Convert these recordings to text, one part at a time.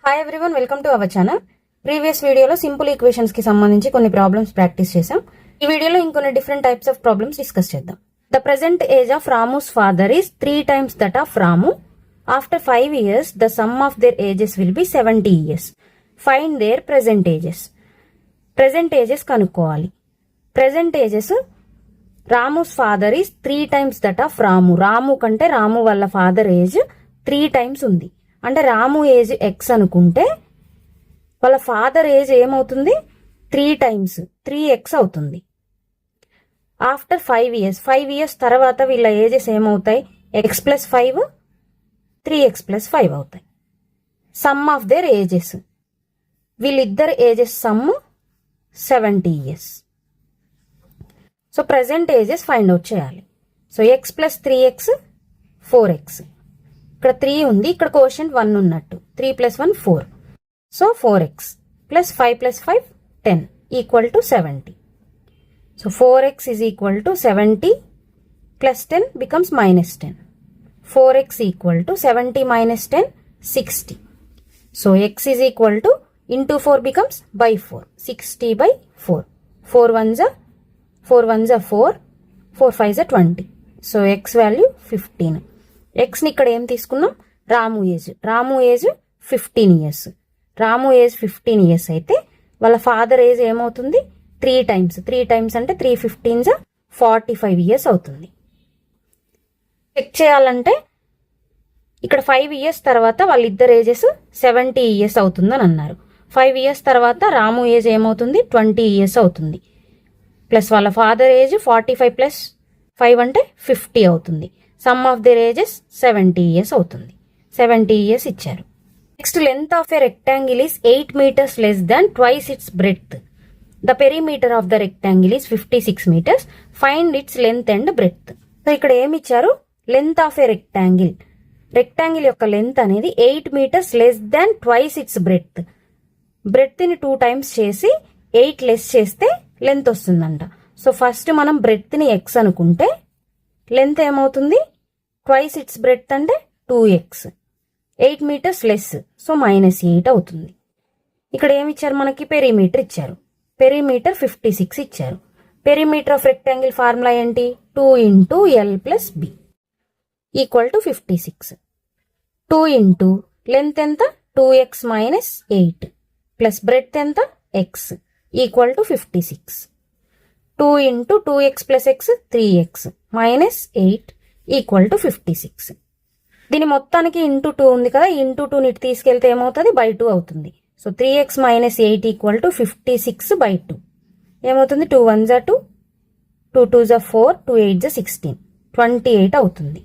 Hi everyone, welcome to our channel. Previous వీడియోలో simple equations కి సంబంధించి కొన్ని ప్రాబ్లమ్స్ ప్రాక్టీస్ చేసాం. ఈ వీడియోలో ఇంకొన్ని different types of problems discuss చేద్దాం. The present age of Ramu's father is 3 times that of Ramu. After 5 years the sum of their ages will be 70 years. Find their present ages. Present ages కనుక్కోవాలి. Present ages Ramu's father is 3 times that of Ramu. Ramu కంటే రాము వాళ్ళ father age 3 times ఉంది. అంటే రాము age X అనుకుంటే వాళ్ళ father age ఏమవుతుంది? 3 times 3x అవుతుంది. After 5 years 5 years తర్వాత వీళ్ళ ఏజెస్ ఏమవుతాయి? x+5 3x+5 అవుతాయి. సమ్ ఆఫ్ దేర్ ఏజెస్, వీళ్ళిద్దరు ages sum 70 years. So present ages find out చేయాలి. So x+3x 4x. ఇక్కడ 3 ఉంది, ఇక్కడ కోషంట్ 1 ఉన్నట్టు. 3 + 1 4. So 4x plus 5 + 5 10 equal to 70. So 4x is equal to 70 plus 10 becomes -10. 4x equal to 70 - 10 60. So x is equal to into 4 becomes by 4. 60/4. 4 1s 4 1s 4, 4 5s 20. So x value 15. ఎక్స్ని ఇక్కడ ఏం తీసుకున్నాం? రాము age. రాము age 15 years. రాము age 15 years అయితే వాళ్ళ father age ఏమవుతుంది? 3 times. 3 times అంటే 3 15s 45 years అవుతుంది. Check చేయాలంటే ఇక్కడ 5 years తర్వాత వాళ్ళిద్దరు ఏజెస్ 70 years అవుతుందని అన్నారు. 5 years తర్వాత రాము ఏజ్ ఏమవుతుంది? 20 years అవుతుంది. ప్లస్ వాళ్ళ ఫాదర్ ఏజ్ 45 + 5 అంటే 50 అవుతుంది. Some of their ages 70 years అవుతుంది. 70 years ఇచ్చారు. Next, length of a rectangle is 8 meters less than twice it's breadth. The perimeter of the rectangle is 56 meters. Find its length and breadth. So ఇక్కడ ఏమి ఇచ్చారు? Length of a rectangle. Rectangle యొక్క length అనేది 8 meters less than twice it's breadth. Breadth ని 2 times చేసి 8 less చేస్తే length వస్తుందంట. So first మనం బ్రెడ్త్ ని x అనుకుంటే లెంత్ ఏమవుతుంది? ట్వైస్ ఇట్స్ బ్రెడ్త్ అంటే 2x. 8 meters లెస్, సో -8 అవుతుంది. ఇక్కడ ఏమి ఇచ్చారు మనకి? పెరిమీటర్ ఇచ్చారు. పెరిమీటర్ 56 ఇచ్చారు. పెరిమీటర్ ఆఫ్ రెక్టాంగిల్ ఫార్ములా ఏంటి? 2 × L + B equal to 56. 2 into length ఎంత? 2x - 8 ప్లస్ బ్రెడ్త్ ఎంత? x equal to 56. 2 into 2x + x 3x -8 equal to 56. దీని మొత్తానికి ఇంటూ 2 ఉంది కదా, ఇంటూ 2 ని తీసుకెళ్తే ఏమవుతుంది? /2 అవుతుంది. So 3x - 8 equal to 56/2. ఏమవుతుంది? 2 1s 2, 2 2s 4, 2 8s 16, 28 అవుతుంది.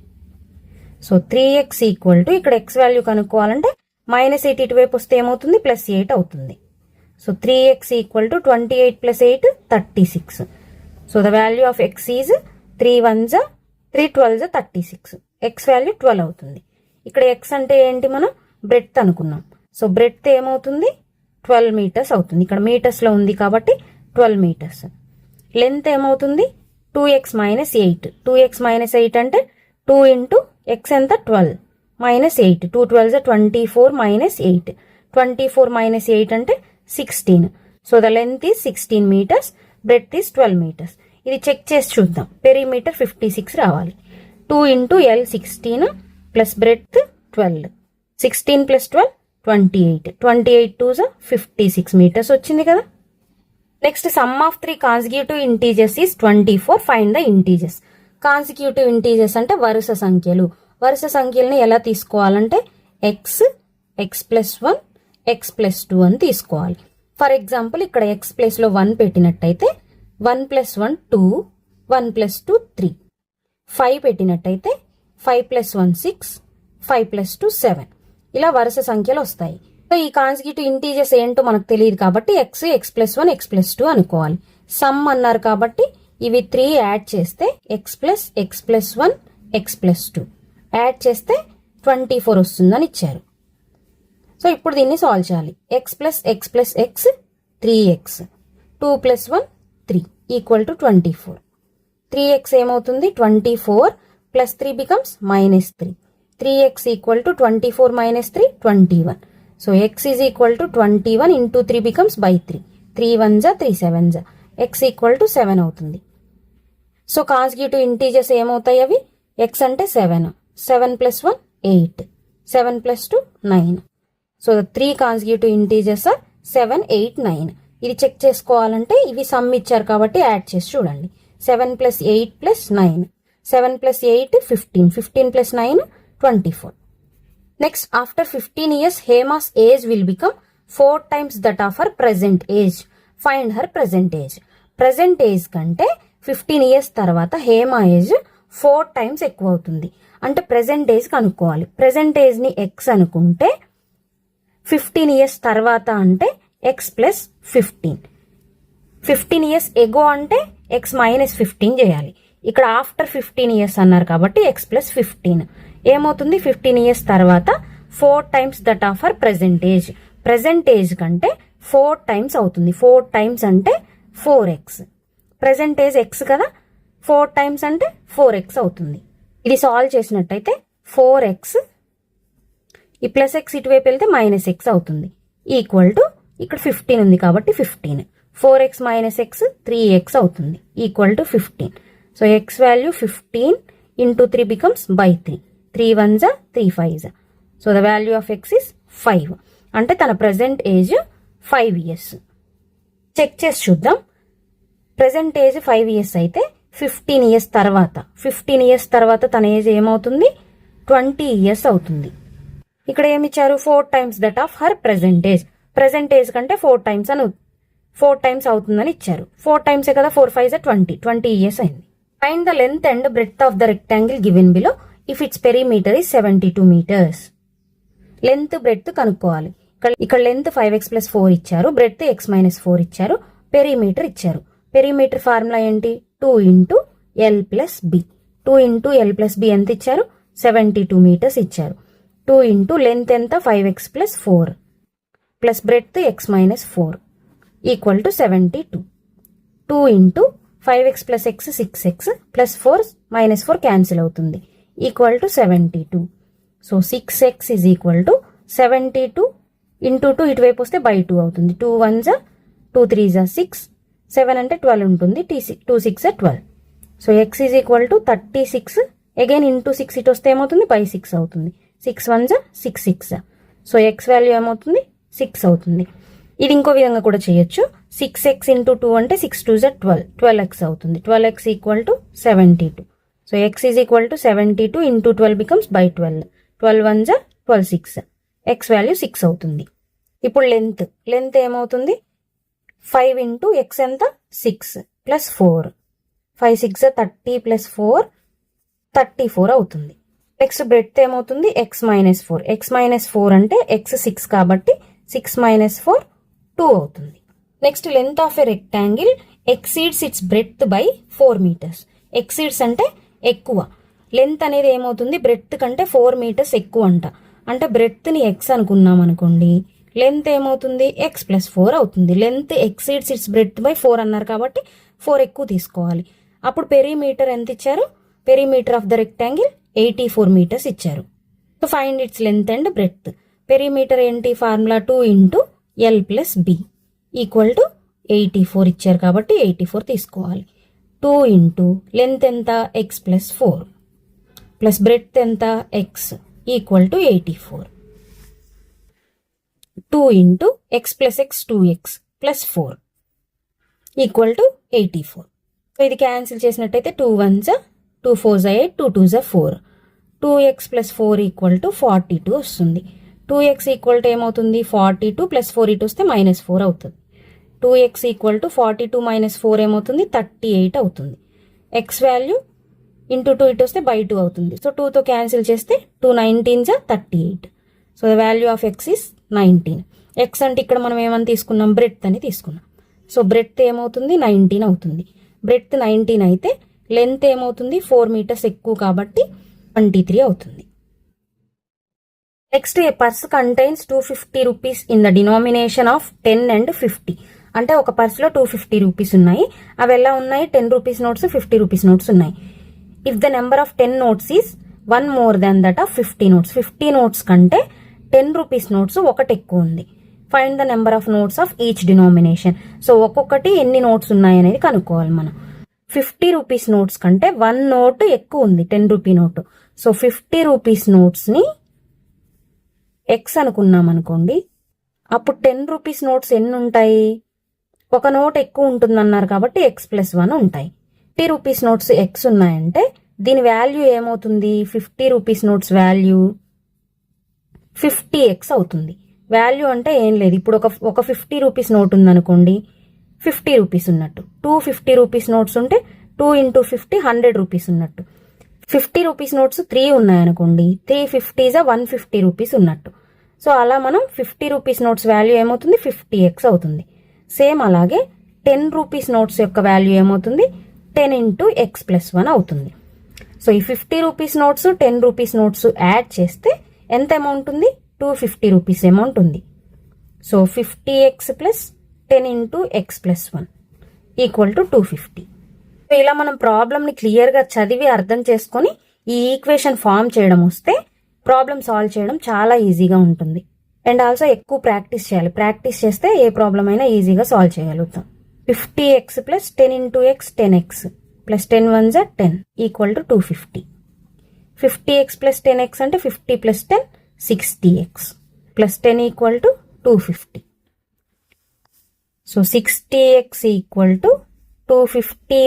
సో 3x ఈక్వల్ టు, ఇక్కడ x వాల్యూ కనుక్కోవాలంటే -8 ఇటువైపు వస్తే ఏమవుతుంది? +8 అవుతుంది. So 3x equal to 28 + 8 36. So the value of x is 3 1s 3 12s 36. x value 12 అవుతుంది. ఇక్కడ x అంటే ఏంటి? మనం బ్రెడ్త్ అనుకున్నాం. సో బ్రెడ్త్ ఏమవుతుంది? 12 meters అవుతుంది. ఇక్కడ మీటర్స్ లో ఉంది కాబట్టి 12 meters. లెంత్ ఏమవుతుంది? 2x - 8. 2x - 8 అంటే 2 ఇంటూ x ఎంత? 12 -8. 2 12s 24 -8. 24 - 8 అంటే 16. So the length is 16 meters. Breadth is 12 meters. ఇది చెక్ చేసి చూద్దాం. పెరిమీటర్ 56 రావాలి. 2 × L 16 plus breadth 12. 16 + 12 28. 28 2s 56 meters వచ్చింది కదా. Next, some of 3 consecutive integers is 24. Find the integers. Consecutive integers అంటే వరుస సంఖ్యలు. వరుస సంఖ్యలను ఎలా తీసుకోవాలంటే x, x+1, x+2 అని తీసుకోవాలి. ఫర్ ఎగ్జాంపుల్ ఇక్కడ x ప్లేస్లో 1 పెట్టినట్టయితే 1 + 1 2, 1 + 2 3. 5 పెట్టినట్టయితే 5 + 1 6, 5 + 2 7. ఇలా వరుస సంఖ్యలు వస్తాయి. సో ఈ కాన్సిక్యూటివ్ ఇంటీజర్స్ ఏంటో మనకు తెలియదు కాబట్టి x, x+1, x+2 అనుకోవాలి. సమ్ అన్నారు కాబట్టి ఇవి 3 యాడ్ చేస్తే x + x+1, x+2 యాడ్ చేస్తే 24 వస్తుందని ఇచ్చారు. సో ఇప్పుడు దీన్ని సాల్వ్ చేయాలి. x + x + x 3x, 2 + 1 3 equal to 24. 3x ఏమవుతుంది? 24 + 3 becomes -3. 3x equal to 24 - 3 21. So x is equal to 21 into 3 becomes by 3. 3 1 3 7 x equal to 7 అవుతుంది. సో కాన్సిక్యూటివ్ ఇంటీజర్స్ ఏమవుతాయి అవి? x అంటే 7, 7 plus 1 8, 7 plus 2 9. So 3 consecutive integers are 7, 8, 9. ఇది check చేసుకోవాలంటే ఇవి some ఇచ్చారు కాబట్టి యాడ్ చేసి చూడండి. 7 plus 8 plus 9, 7 plus 8 15, 15 plus 9 24. Next, after 15 years Hema's age will become 4 times that of her present age. Find her present age. Present age కంటే 15 years తర్వాత Hema age 4 times ఎక్కువ అవుతుంది. అంటే ప్రెసెంట్ ఏజ్ కనుక్కోవాలి. ప్రెసెంట్ ఏజ్ ని x అనుకుంటే 15 years తర్వాత అంటే x ప్లస్ 15. 15 years ఎగో అంటే x మైనస్ 15 చేయాలి. ఇక్కడ ఆఫ్టర్ 15 years అన్నారు కాబట్టి x ప్లస్ 15 ఏమవుతుంది? 15 years తర్వాత 4 times that of her present age. Present age కంటే 4 times అవుతుంది. 4 times అంటే 4x. ప్రెసెంట్ ఏజ్ x కదా, 4 times అంటే 4x అవుతుంది. ఇది సాల్వ్ చేసినట్టయితే 4x ఈ ప్లస్ x ఇటువైపు వెళ్తే మైనస్ x అవుతుంది. ఈక్వల్ టు ఇక్కడ 15 ఉంది కాబట్టి 15. 4x మైనస్ x 3x అవుతుంది. Equal to 15. So x value 15 into 3 becomes by 3. 3 1 3 5. So the value of x is 5. అంటే తన ప్రెసెంట్ ఏజ్ 5 years. చెక్ చేసి చూద్దాం. ప్రెసెంట్ ఏజ్ 5 years అయితే 15 years తర్వాత తన ఏజ్ ఏమవుతుంది? 20 years అవుతుంది. ఇక్కడ ఏమిచ్చారు? 4 times that of her present age. Present age కంటే 4 times అవుతుందని ఇచ్చారు. 4 times కదా, 4 5 20 years అయింది. Find the length and breadth of the rectangle given below if it's perimeter is 72 meters. Length breadth కనుక్కోవాలి. ఇక్కడ లెంత్ 5x ప్లస్ 4 ఇచ్చారు, breadth x minus 4 ఇచ్చారు, perimeter ఇచ్చారు. పెరిమీటర్ ఫార్ములా ఏంటి? 2 into L plus B. 2 into L plus B ఎంత ఇచ్చారు? 72 meters ఇచ్చారు. 2 into length ఎంత? 5x plus 4 plus breadth x minus 4 equal to 72. 2 into 5x plus x 6x plus 4 minus 4 cancel అవుతుంది. Equal to 72. So 6x is equal to 72 into 2 ఇటువైపు వస్తే by 2 అవుతుంది. 2 1 2 3 6, 7 అంటే 12 ఉంటుంది. 2 6 12. So x is equal to 36. Again into 6 ఇటు వస్తే ఏమవుతుంది? By 6 అవుతుంది. 6 1 6 6. సో x వాల్యూ ఏమవుతుంది? 6 అవుతుంది. ఇది ఇంకో విధంగా కూడా చేయొచ్చు. 6x ఇంటూ 2 అంటే 6 2 12, 12x అవుతుంది. 12x equal to 72. So x is equal to 72 into 12 becomes by 12. 12 1 12 6. x value 6 అవుతుంది. ఇప్పుడు లెంత్ ఏమవుతుంది? 5 ఇంటూ x ఎంత? 6 ప్లస్ 4. 5 6 30 ప్లస్ 4 34 అవుతుంది. నెక్స్ట్ బ్రెడ్త్ ఏమవుతుంది? x minus 4. x మైనస్ 4 అంటే x 6 కాబట్టి 6 మైనస్ 4 2 అవుతుంది. Next, length of a rectangle exceeds it's breadth by 4 meters. Exceeds అంటే ఎక్కువ. లెంత్ అనేది ఏమవుతుంది? బ్రెడ్త్ కంటే 4 meters ఎక్కువ అంట. అంటే బ్రెడ్త్ ని x అనుకున్నాం అనుకోండి, లెంత్ ఏమవుతుంది? x ప్లస్ 4 అవుతుంది. Length exceeds it's breadth by 4 అన్నారు కాబట్టి 4 ఎక్కువ తీసుకోవాలి. అప్పుడు పెరిమీటర్ ఎంత ఇచ్చారు? Perimeter of the rectangle 84 meters ఇచ్చారు. So find its length and breadth. Perimeter ఏంటి? Formula 2 into L plus B equal to 84 ఇచ్చారు కాబట్టి 84 తీసుకోవాలి. 2 ఇంటూ లెంత్ ఎంత? x ప్లస్ 4 ప్లస్ బ్రెడ్త్ ఎంత? x equal to 84. 2 into x plus x 2x plus 4 equal to 84. So ఇది cancel చేసినట్టయితే 2 1 2 4 8, 2 2 4. 2x plus 4 equal to 42 వస్తుంది. 2x equal to ఏమవుతుంది? 42 plus 4 ఇటు వస్తే మైనస్ 4 అవుతుంది. 2x ఈక్వల్ టు 42 మైనస్ 4 ఏమవుతుంది? 38 అవుతుంది. x వాల్యూ ఇంటూ 2 ఇటు వస్తే బై 2 అవుతుంది. సో 2తో క్యాన్సిల్ చేస్తే 2 19 38. So the value of x is 19. x అంటే ఇక్కడ మనం ఏమని తీసుకున్నాం? బ్రెడ్త్ అని తీసుకున్నాం. సో బ్రెడ్త్ ఏమవుతుంది? 19 అవుతుంది. బ్రెడ్త్ 19 అయితే లెంత్ ఏమవుతుంది? 4 meters ఎక్కువ కాబట్టి 23 అవుతుంది. Next, A purse contains 250 rupees in the denomination of 10 and 50. అంటే ఒక పర్స్లో 250 rupees ఉన్నాయి. అవి ఎలా ఉన్నాయి? 10 rupees నోట్స్, 50 rupees నోట్స్ ఉన్నాయి. If the number of 10 notes is 1 more than that of 50 notes. 50 notes కంటే 10 రూపీస్ నోట్స్ ఒకటి ఎక్కువ ఉంది. Find the number of notes of each denomination. So ఒక్కొక్కటి ఎన్ని నోట్స్ ఉన్నాయి అనేది కనుక్కోవాలి మనం. 50 రూపీస్ నోట్స్ కంటే 1 నోట్ ఎక్కువ ఉంది, 10 రూపీ నోటు. సో 50 రూపీస్ నోట్స్ని ఎక్స్ అనుకున్నాం అనుకోండి. అప్పుడు 10 రూపీస్ నోట్స్ ఎన్ని ఉంటాయి? ఒక నోట్ ఎక్కువ ఉంటుందన్నారు కాబట్టి x+1 ఉంటాయి. 50 రూపీస్ నోట్స్ ఎక్స్ ఉన్నాయంటే దీని వాల్యూ ఏమవుతుంది? 50 రూపీస్ నోట్స్ వాల్యూ 50x అవుతుంది. వాల్యూ అంటే ఏం లేదు, ఇప్పుడు ఒక 50 రూపీస్ నోట్ ఉందనుకోండి, 50 రూపీస్ ఉన్నట్టు. 250 రూపీస్ నోట్స్ ఉంటే 2 × 50 100 రూపీస్ ఉన్నట్టు. 50 రూపీస్ నోట్స్ 3 ఉన్నాయనుకోండి, 350 150 రూపీస్ ఉన్నట్టు. సో అలా మనం 50 రూపీస్ నోట్స్ వాల్యూ ఏమవుతుంది? 50x అవుతుంది. సేమ్ అలాగే 10 రూపీస్ నోట్స్ యొక్క వాల్యూ ఏమవుతుంది? 10 × x+1 అవుతుంది. సో ఈ 50 rupees notes 10 rupees notes add చేస్తే ఎంత అమౌంట్ ఉంది? 250 రూపీస్ అమౌంట్ ఉంది. So 50x + 10 × x+1 = 250. సో ఇలా మనం ప్రాబ్లమ్ని క్లియర్గా చదివి అర్థం చేసుకొని ఈ ఈక్వేషన్ ఫామ్ చేయడం వస్తే ప్రాబ్లం సాల్వ్ చేయడం చాలా ఈజీగా ఉంటుంది. అండ్ ఆల్సో ఎక్కువ ప్రాక్టీస్ చేయాలి. ప్రాక్టీస్ చేస్తే ఏ ప్రాబ్లం అయినా ఈజీగా సాల్వ్ చేయగలుగుతాం. 50x + 10 × x 10x + 10 1s 10 = 250. 50x + 10x అంటే 50 + 10 60x + 10 = 250. సో 60x = 250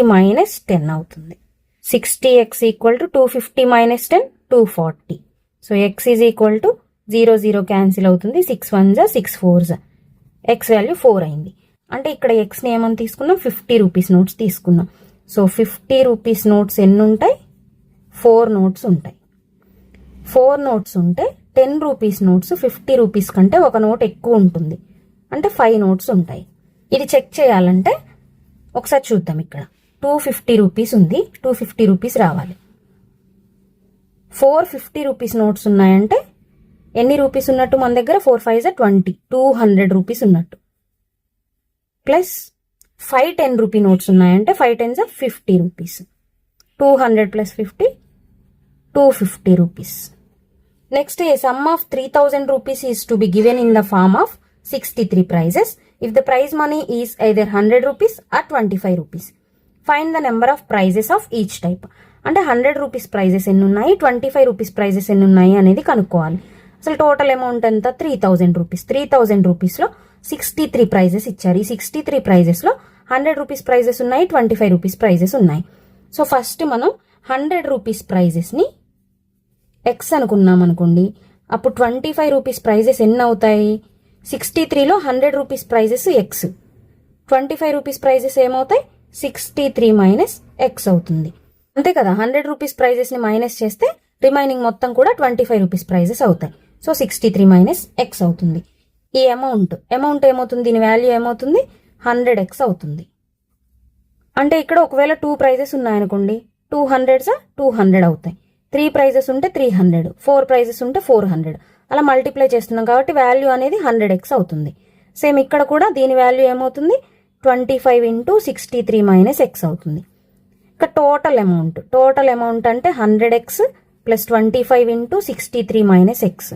- 10 అవుతుంది. 60x = 250 - 10 240. సో x = 0 0 క్యాన్సిల్ అవుతుంది. 6 1s 6 4s. x వాల్యూ 4 అయింది. అంటే ఇక్కడ ఎక్స్ని ఏమని తీసుకున్నాం? 50 రూపీస్ నోట్స్ తీసుకున్నాం. సో 50 రూపీస్ నోట్స్ ఎన్ని ఉంటాయి? 4 నోట్స్ ఉంటాయి. 4 నోట్స్ ఉంటే 10 రూపీస్ నోట్స్ 50 రూపీస్ కంటే ఒక నోట్ ఎక్కువ ఉంటుంది, అంటే 5 నోట్స్ ఉంటాయి. ఇది చెక్ చేయాలంటే ఒకసారి చూద్దాం. ఇక్కడ 250 రూపీస్ ఉంది, 250 రూపీస్ రావాలి. 450 రూపీస్ నోట్స్ ఉన్నాయంటే ఎన్ని రూపీస్ ఉన్నట్టు మన దగ్గర? 4 5s 20, 200 రూపీస్ ఉన్నట్టు. ప్లస్ 5 10 రూపీ నోట్స్ ఉన్నాయంటే 5 10s 50 rupees. 200 + 50 250 rupees. Next, a sum of 3000 rupees is to be given in the form of 63 prizes if the prize money is either 100 rupees or 25 rupees. Find the number of prizes of each type. అంటే 100 rupees prizes ఎన్ని ఉన్నాయి, 25 rupees prizes ఎన్ని ఉన్నాయి అనేది కనుక్కోవాలి. అసలు total amount ఎంత? 3000 rupees. 3000 రూపీస్లో 63 ప్రైజెస్ ఇచ్చారు. ఈ 63 ప్రైజెస్లో 100 రూపీస్ ప్రైజెస్ ఉన్నాయి, 25 రూపీస్ ప్రైజెస్ ఉన్నాయి. సో ఫస్ట్ మనం 100 రూపీస్ ప్రైజెస్ని ఎక్స్ అనుకున్నాం అనుకోండి. అప్పుడు 25 రూపీస్ ప్రైజెస్ ఎన్ని అవుతాయి? 63లో 100 rupees prizes x, 25 rupees prizes ఏమవుతాయి? 63 - ఎక్స్ అవుతుంది. అంతే కదా. 100 రూపీస్ ప్రైజెస్ని మైనస్ చేస్తే రిమైనింగ్ మొత్తం కూడా 25 రూపీస్ ప్రైజెస్ అవుతాయి. సో 63 - ఎక్స్ అవుతుంది. ఈ అమౌంట్ ఏమవుతుంది? దీని వాల్యూ ఏమవుతుంది? 100x అవుతుంది. అంటే ఇక్కడ ఒకవేళ 2 ప్రైజెస్ ఉన్నాయనుకోండి, 200s 200 అవుతాయి. 3 ప్రైజెస్ ఉంటే 300, 4 ప్రైజెస్ ఉంటే 400. అలా మల్టిప్లై చేస్తున్నాం కాబట్టి వాల్యూ అనేది 100x అవుతుంది. సేమ్ ఇక్కడ కూడా దీని వాల్యూ ఏమవుతుంది? 25 × 63 - ఎక్స్ అవుతుంది. ఇక టోటల్ అమౌంట్ అంటే 100x + 25 × 63 - ఎక్స్.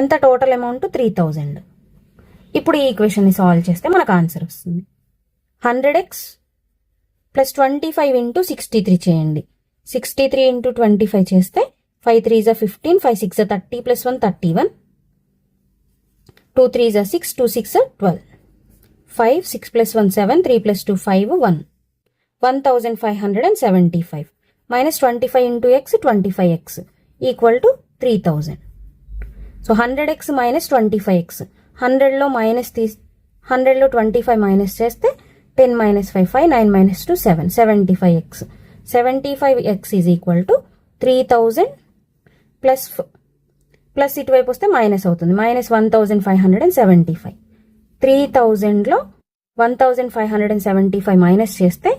ఎంత టోటల్ అమౌంట్? 3000. ఇప్పుడు ఈ ఈక్వేషన్ని సాల్వ్ చేస్తే మనకు ఆన్సర్ వస్తుంది. 100x + 25 × 63 చేయండి. 63 × 25 చేస్తే 5 3s 15, 5 6 30 + 1 31, 2 3s 6, 2 6 12, 5 6 + 1 7, 3 + 2 5 1, 1575 - 25 × x 25x = 3000. So 100x - 25x, 100లో 25 minus చేస్తే 10 - 5 5, 9 - 2 7, 75x. 75x = 3000 ప్లస్ ఇటువైపు వస్తే మైనస్ అవుతుంది, -1575. 3000లో 1575 మైనస్ చేస్తే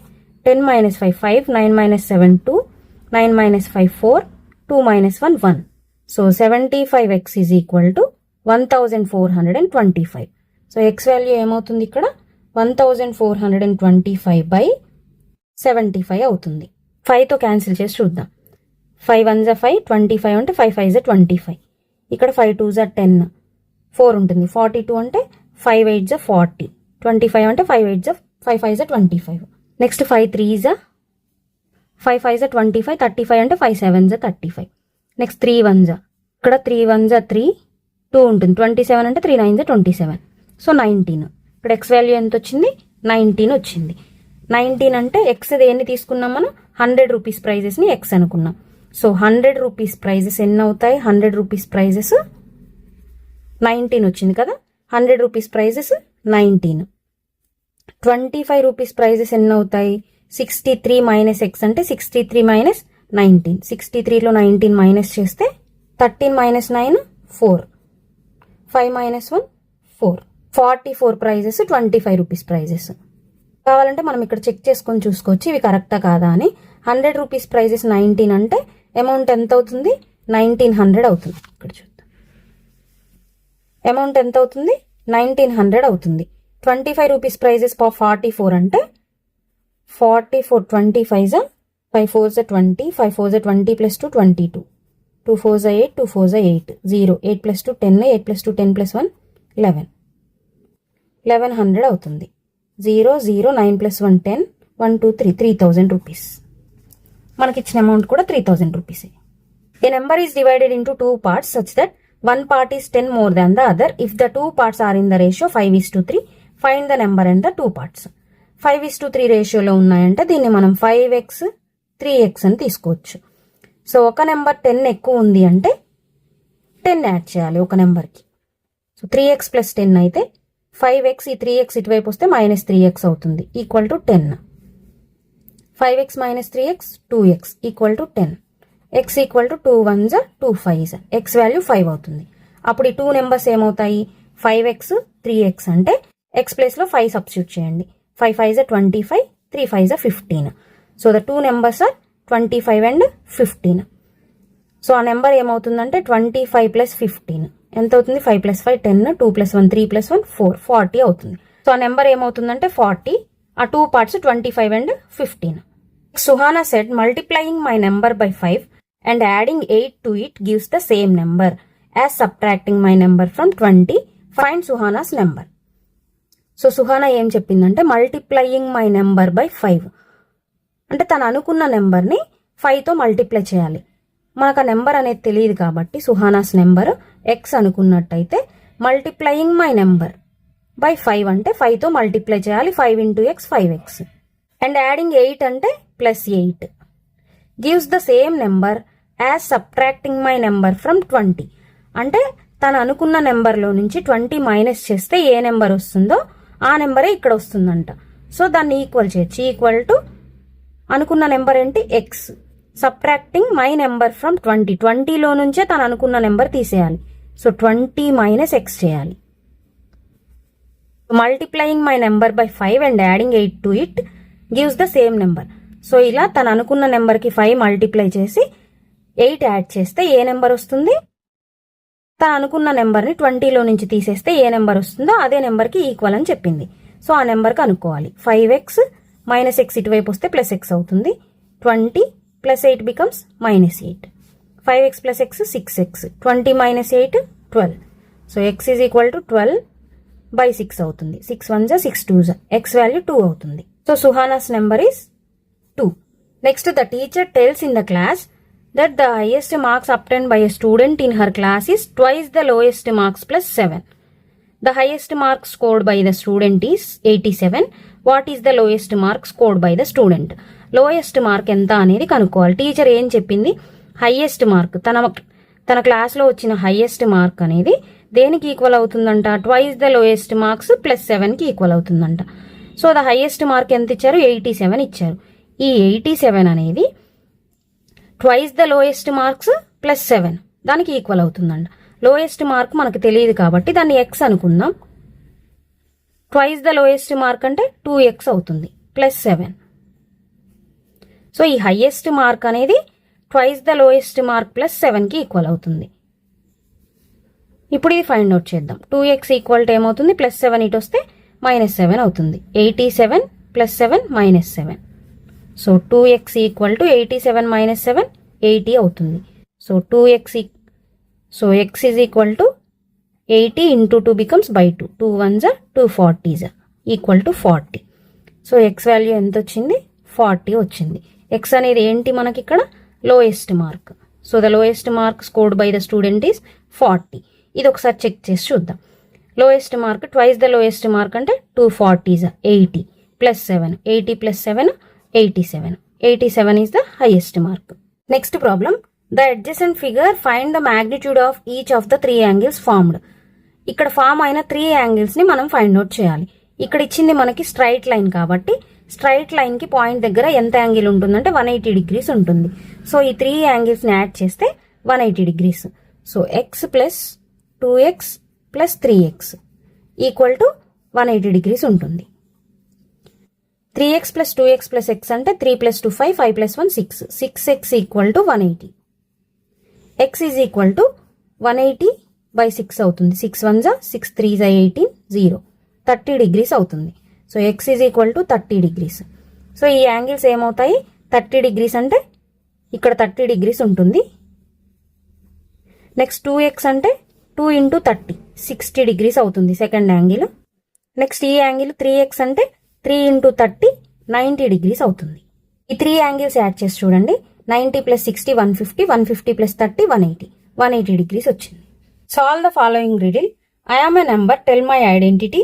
10 - 5 5, 9 - 7 2, 9 - 5 4, 2 - 1 1. So 75x = 1425. So X value ఏమవుతుంది? ఇక్కడ 1425/75 అవుతుంది. 5తో క్యాన్సిల్ చేసి చూద్దాం. 5 1s 5, 25 అంటే 5 5s 25. ఇక్కడ 5 2s 10, 4 ఉంటుంది. 42 అంటే 5 8s 40, 25 అంటే 5 8s 5 5s 25. Next 5 3s 5 5s 25, 35 అంటే 5 7s 35. నెక్స్ట్ 3 1s, ఇక్కడ 3 1s 3, 2 ఉంటుంది. 27 అంటే 3 9s 27. సో 19. ఇక్కడ ఎక్స్ వాల్యూ ఎంత వచ్చింది? 19 వచ్చింది. 19 అంటే ఎక్స్ దేన్ని తీసుకున్నాం మనం? 100 రూపీస్ ప్రైజెస్ని ఎక్స్ అనుకున్నాం. సో 100 రూపీస్ ప్రైజెస్ ఎన్ని అవుతాయి? 100 రూపీస్ ప్రైజెస్ 19 వచ్చింది కదా. 100 రూపీస్ ప్రైజెస్ 19. 25 రూపీస్ ప్రైజెస్ ఎన్ని అవుతాయి? 63 మైనస్ ఎక్స్ అంటే 63 మైనస్ 19. 63లో 19 మైనస్ చేస్తే 13 minus 9 4, 5 minus 1 4. 44 prizes 25 rupees prizes. కావాలంటే మనం ఇక్కడ చెక్ చేసుకొని చూసుకోవచ్చు ఇవి కరెక్టా కాదా అని. 100 రూపీస్ ప్రైజెస్ 19 అంటే అమౌంట్ ఎంత అవుతుంది? 1900 అవుతుంది. ఇక్కడ చూద్దాం, అమౌంట్ ఎంత అవుతుంది? 1900 అవుతుంది. 25 రూపీస్ ప్రైజెస్ 44 అంటే 44 25s 5 4s 20, 5 4s 20 plus 2 22, 2 4s 8, 2 4s 8, 0, 8 plus 2 10, 8 plus 2 10 plus 1 11, 1100 అవుతుంది. 0 0 9 plus 1 10, 1 2 3, 3000 రూపీస్. మనకి ఇచ్చిన అమౌంట్ కూడా 3000 rupees. A number is divided into two parts such that one part is 10 more than the other. If the two parts are in the ratio 5:3, find the number and the two parts. 5:3 రేషియోలో ఉన్నాయంటే దీన్ని మనం 5x 3x అని తీసుకోవచ్చు. So ఒక number 10 ఎక్కువ ఉంది అంటే 10 యాడ్ చేయాలి ఒక నెంబర్కి. సో 3x ప్లస్ 10 అయితే 5x, ఈ 3x ఇటువైపు వస్తే -3x అవుతుంది, equal to 10. 5x minus 3x 2x equal to 10. x equal to 2 1s 2 5s. x value 5 అవుతుంది. అప్పుడు ఈ 2 నెంబర్స్ ఏమవుతాయి? 5x 3x అంటే x ప్లేస్లో 5 సబ్స్టిట్యూట్ చేయండి. 5 5s 25, 3 5s 15. So the 2 numbers are 25 and 15. So ఆ నెంబర్ ఏమవుతుందంటే 25 ప్లస్ 15 ఎంత అవుతుంది? 5 ప్లస్ 5 10, 2 ప్లస్ 1 3 ప్లస్ 1 4, 40 అవుతుంది. సో ఆ నెంబర్ ఏమవుతుందంటే 40. ఆ 2 parts 25 and 15. Suhana said multiplying my number by 5 and adding 8 to it gives the same number as subtracting my number from 20. Find Suhana's number. So Suhana ఏం చెప్పిందంటే multiplying my number by 5 అంటే తను అనుకున్న నెంబర్ని 5తో multiply చేయాలి. మనకు ఆ నెంబర్ అనేది తెలియదు కాబట్టి సుహానాస్ నెంబర్ ఎక్స్ అనుకున్నట్టయితే మల్టిప్లయింగ్ మై నెంబర్ బై 5 అంటే 5తో మల్టిప్లై చేయాలి. 5 into x 5x. And adding 8 అంటే plus 8 gives the same number as subtracting my number from 20 అంటే తను అనుకున్న నెంబర్లో నుంచి 20 మైనస్ చేస్తే ఏ నెంబర్ వస్తుందో ఆ నెంబరే ఇక్కడ వస్తుందంట. సో దాన్ని ఈక్వల్ చేయొచ్చు. ఈక్వల్ టు అనుకున్న నెంబర్ ఏంటి? X. Subtracting my number from 20, 20లో నుంచే తను అనుకున్న నెంబర్ తీసేయాలి. సో 20 మైనస్ ఎక్స్ చేయాలి. Multiplying my number by 5 and adding 8 to it gives the same number. So ఇలా తను అనుకున్న నెంబర్కి 5 మల్టిప్లై చేసి 8 యాడ్ చేస్తే ఏ నెంబర్ వస్తుంది? తను అనుకున్న నెంబర్ని 20లో నుంచి తీసేస్తే ఏ నెంబర్ వస్తుందో అదే నెంబర్కి ఈక్వల్ అని చెప్పింది. సో ఆ నెంబర్కి అనుకోవాలి. 5x మైనస్ ఎక్స్ ఇటువైపు వస్తే ప్లస్ ఎక్స్ అవుతుంది. 20 plus 8 becomes -8. 5x plus X 6x. 20 minus 8 12. So X is equal to 12 by 6 అవుతుంది. 6 1s 6 2s. ఎక్స్ వాల్యూ 2 అవుతుంది. So Suhana's number is 2. Next the teacher tells in the class that the highest marks obtained by a student in her class is twice the lowest marks plus 7. The highest mark scored by the student is 87. What is the lowest mark scored by the student? Lowest mark ఎంత అనేది కనుక్కోవాలి. Teacher ఏం చెప్పింది? Highest mark తన క్లాస్లో వచ్చిన highest mark అనేది దేనికి ఈక్వల్ అవుతుందంట? Twice the lowest marks plus 7కి ఈక్వల్ అవుతుందంట. సో ద హైయెస్ట్ మార్క్ ఎంత ఇచ్చారు? 87 ఇచ్చారు. ఈ 87 అనేది twice the lowest marks plus 7 దానికి ఈక్వల్ అవుతుందంట. లోయెస్ట్ మార్క్ మనకు తెలియదు కాబట్టి దాన్ని ఎక్స్ అనుకుందాం. ట్వైస్ ద లోయెస్ట్ మార్క్ అంటే 2x అవుతుంది ప్లస్ 7. సో ఈ హైయెస్ట్ మార్క్ అనేది twice the lowest mark plus 7కి ఈక్వల్ అవుతుంది. ఇప్పుడు ఇది ఫైండ్ అవుట్ చేద్దాం. 2x ఈక్వల్ టు ఏమవుతుంది? ప్లస్ 7 ఇటు వస్తే -7 అవుతుంది. 87 plus 7 -7. So 2x equal to 87 - 7 80 అవుతుంది. So so x is equal to 80 into 2 becomes by 2. 2 1s 2 40s equal to 40. So X value ఎంత వచ్చింది? 40 వచ్చింది. ఎక్స్ అనేది ఏంటి మనకి ఇక్కడ? Lowest mark. So the lowest mark scored by the student is 40. ఇది ఒకసారి చెక్ చేసి చూద్దాం. Lowest mark twice the lowest mark అంటే 240s 80 plus 7. 80 plus 7 87. 87 is the highest mark. Next problem, the adjacent figure find the magnitude of each of the 3 angles formed. ఇక్కడ form అయిన 3 angles ని మనం find out చేయాలి. ఇక్కడ ఇచ్చింది మనకి straight line కాబట్టి స్ట్రైట్ లైన్ కి పాయింట్ దగ్గర ఎంత యాంగిల్ ఉంటుందంటే 180 degrees ఉంటుంది. సో ఈ 3 యాంగిల్స్ ని యాడ్ చేస్తే 180 degrees. So x plus 2x plus 3x equal to 180 degrees ఉంటుంది. 3x plus 2x plus x అంటే 3 plus 2 5, 5 plus 1 6. 6x equal to 180. x is equal to 180 by 6 అవుతుంది. 6 1s 6 3s 18 0. 30 degrees అవుతుంది. So x is equal to 30 degrees. So ఈ angles ఏమవుతాయి? 30 degrees అంటే ఇక్కడ 30 degrees ఉంటుంది. Next 2x అంటే 2 ఇంటూ 30 60 degrees అవుతుంది సెకండ్ యాంగిల్. నెక్స్ట్ ఈ యాంగిల్ 3x అంటే 3 ఇంటూ 30 90 degrees అవుతుంది. ఈ 3 యాంగిల్స్ యాడ్ చేసి చూడండి. 90 ప్లస్ 60 150, 150 ప్లస్ 30 180. 180 degrees వచ్చింది. Solve the following riddle. I am a number, tell my identity,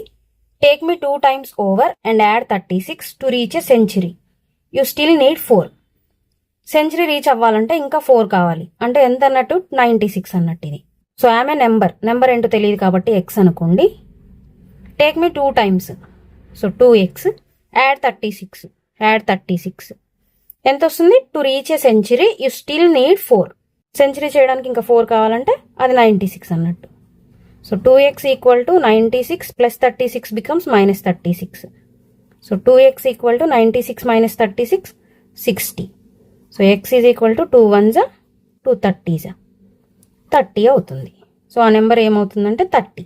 take me 2 times over and add 36 to reach a century. You still need 4. Century reach అవ్వాలంటే ఇంకా 4 కావాలి. అంటే ఎంత అన్నట్టు? 96 అన్నట్టు ఇది. So I am a number ఏంటో తెలియదు కాబట్టి x అనుకోండి. Take me 2 times, so 2x, add 36 ఎంత వస్తుంది? To reach a century you still need 4. Century చేయడానికి ఇంకా 4 కావాలంటే అది 96 అన్నట్టు. So 2x equal to 96 plus 36 becomes minus 36. So 2x equal to 96 minus 36 60. So x is equal to 2 1s 2 30s 30 అవుతుంది. So ఆ number ఏమవుతుందంటే 30.